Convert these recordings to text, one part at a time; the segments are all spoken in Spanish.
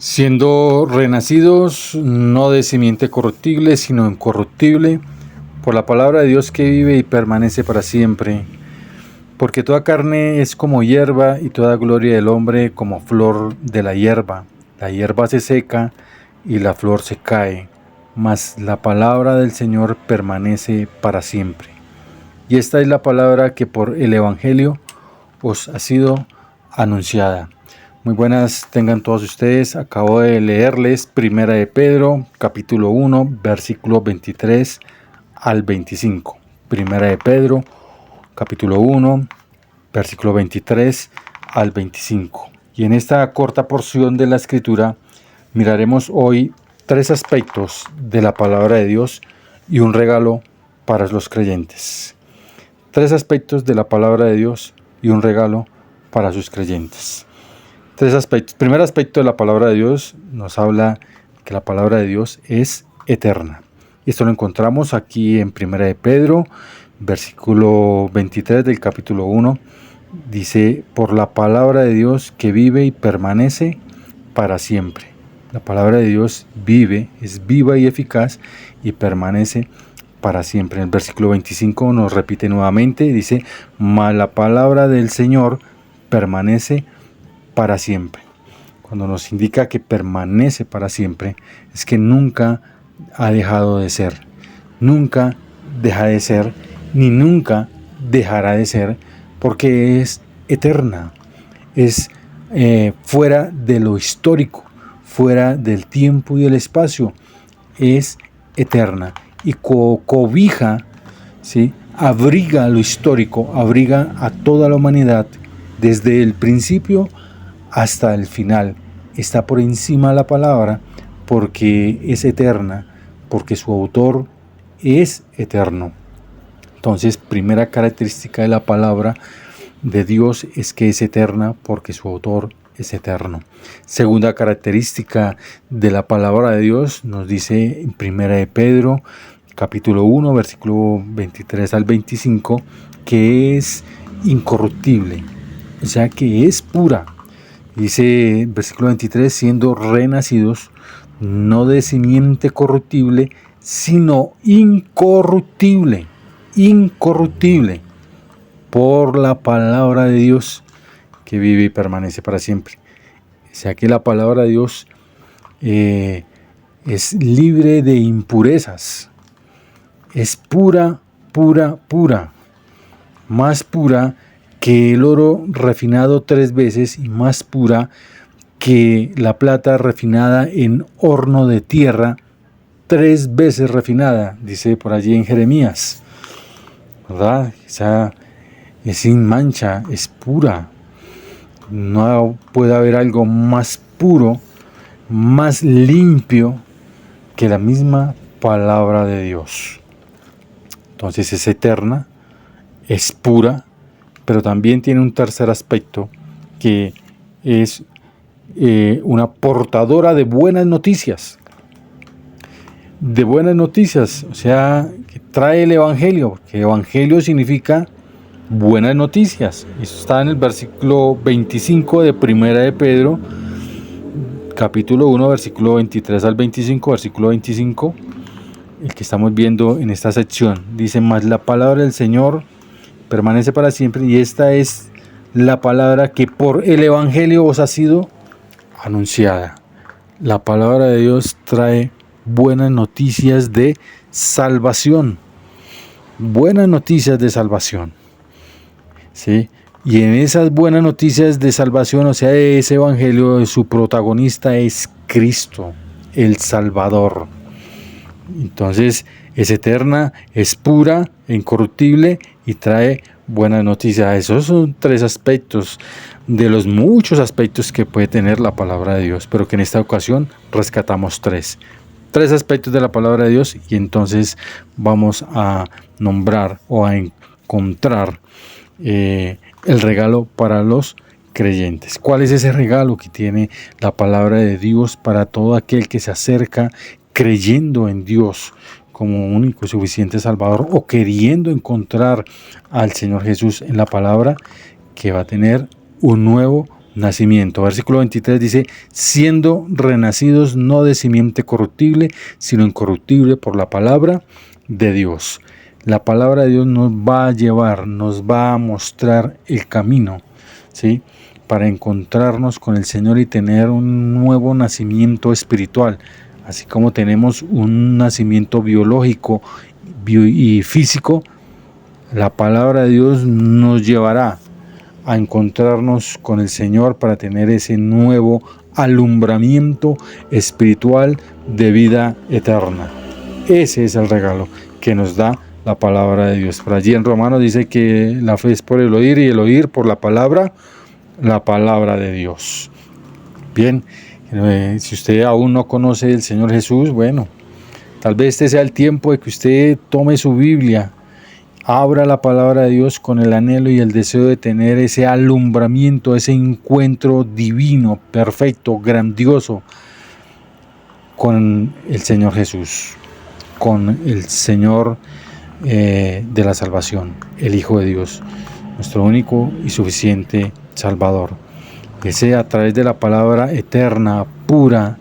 siendo renacidos no de simiente corruptible, sino incorruptible, por la palabra de Dios que vive y permanece para siempre. Porque toda carne es como hierba, y toda gloria del hombre como flor de la hierba. La hierba se seca y la flor se cae, mas la palabra del Señor permanece para siempre. Y esta es la palabra que por el Evangelio os ha sido anunciada. Muy buenas tengan todos ustedes. Acabo de leerles Primera de Pedro, capítulo 1, versículos 23 al 25. Primera de Pedro, capítulo 1, versículo 23 al 25. Y en esta corta porción de la Escritura miraremos hoy tres aspectos de la palabra de Dios y un regalo para los creyentes. Tres aspectos de la palabra de Dios y un regalo para sus creyentes. Tres aspectos. Primer aspecto de la palabra de Dios nos habla que la palabra de Dios es eterna. Esto lo encontramos aquí en Primera de Pedro, versículo 23 del capítulo 1. Dice, por la palabra de Dios que vive y permanece para siempre. La palabra de Dios vive, es viva y eficaz y permanece para siempre. En el versículo 25 nos repite nuevamente, dice, mas la palabra del Señor permanece para siempre. Cuando nos indica que permanece para siempre, es que nunca ha dejado de ser. Nunca deja de ser, ni nunca dejará de ser, porque es eterna. Es fuera de lo histórico, fuera del tiempo y el espacio. Es eterna. Y cobija, ¿sí? Abriga lo histórico, abriga a toda la humanidad desde el principio hasta el final. Está por encima de la palabra porque es eterna, porque su autor es eterno. Entonces, primera característica de la palabra de Dios es que es eterna porque su autor es eterno. Segunda característica de la palabra de Dios nos dice en Primera de Pedro, capítulo 1, versículo 23 al 25, que es incorruptible, o sea que es pura. Dice versículo 23, siendo renacidos no de simiente corruptible, sino incorruptible, por la palabra de Dios que vive y permanece para siempre. O sea que la palabra de Dios es libre de impurezas, es pura, más pura que el oro refinado 3 veces y más pura que la plata refinada en horno de tierra 3 veces refinada, dice por allí en Jeremías, ¿verdad? O sea, es sin mancha, es pura. No puede haber algo más puro, más limpio que la misma palabra de Dios. Entonces es eterna, es pura, pero también tiene un tercer aspecto que es una portadora de buenas noticias. De buenas noticias, o sea, que trae el Evangelio, porque Evangelio significa buenas noticias. Eso está en el versículo 25 de Primera de Pedro, capítulo 1, versículo 23 al 25, versículo 25, el que estamos viendo en esta sección. Dice, mas la palabra del Señor permanece para siempre, y esta es la palabra que por el Evangelio os ha sido anunciada. La palabra de Dios trae buenas noticias de salvación. Buenas noticias de salvación. ¿Sí? Y en esas buenas noticias de salvación, o sea, de ese evangelio, su protagonista es Cristo, el Salvador. Entonces, es eterna, es pura, incorruptible y trae buenas noticias. Esos son 3 aspectos de los muchos aspectos que puede tener la palabra de Dios, pero que en esta ocasión rescatamos 3 aspectos de la palabra de Dios, y entonces vamos a nombrar o a encontrar el regalo para los creyentes. ¿Cuál es ese regalo que tiene la palabra de Dios para todo aquel que se acerca creyendo en Dios como único y suficiente Salvador, o queriendo encontrar al Señor Jesús en la palabra? Que va a tener un nuevo nacimiento. Versículo 23 dice, siendo renacidos no de simiente corruptible, sino incorruptible por la palabra de Dios. La palabra de Dios nos va a llevar, nos va a mostrar el camino, ¿sí?, para encontrarnos con el Señor y tener un nuevo nacimiento espiritual, así como tenemos un nacimiento biológico y físico. La palabra de Dios nos llevará a encontrarnos con el Señor para tener ese nuevo alumbramiento espiritual de vida eterna. Ese es el regalo que nos da la palabra de Dios. Por allí en Romanos dice que la fe es por el oír y el oír por la palabra de Dios. Bien, si usted aún no conoce del Señor Jesús, bueno, tal vez este sea el tiempo de que usted tome su Biblia, abra la palabra de Dios con el anhelo y el deseo de tener ese alumbramiento, ese encuentro divino, perfecto, grandioso con el Señor Jesús, con el Señor de la salvación, el Hijo de Dios, nuestro único y suficiente Salvador. Que sea a través de la palabra eterna, pura,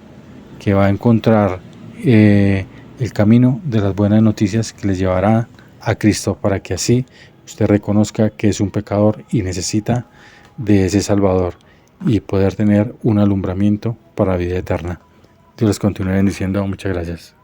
que va a encontrar el camino de las buenas noticias que les llevará a Cristo, para que así usted reconozca que es un pecador y necesita de ese Salvador y poder tener un alumbramiento para la vida eterna. Dios les continúe bendiciendo. Muchas gracias.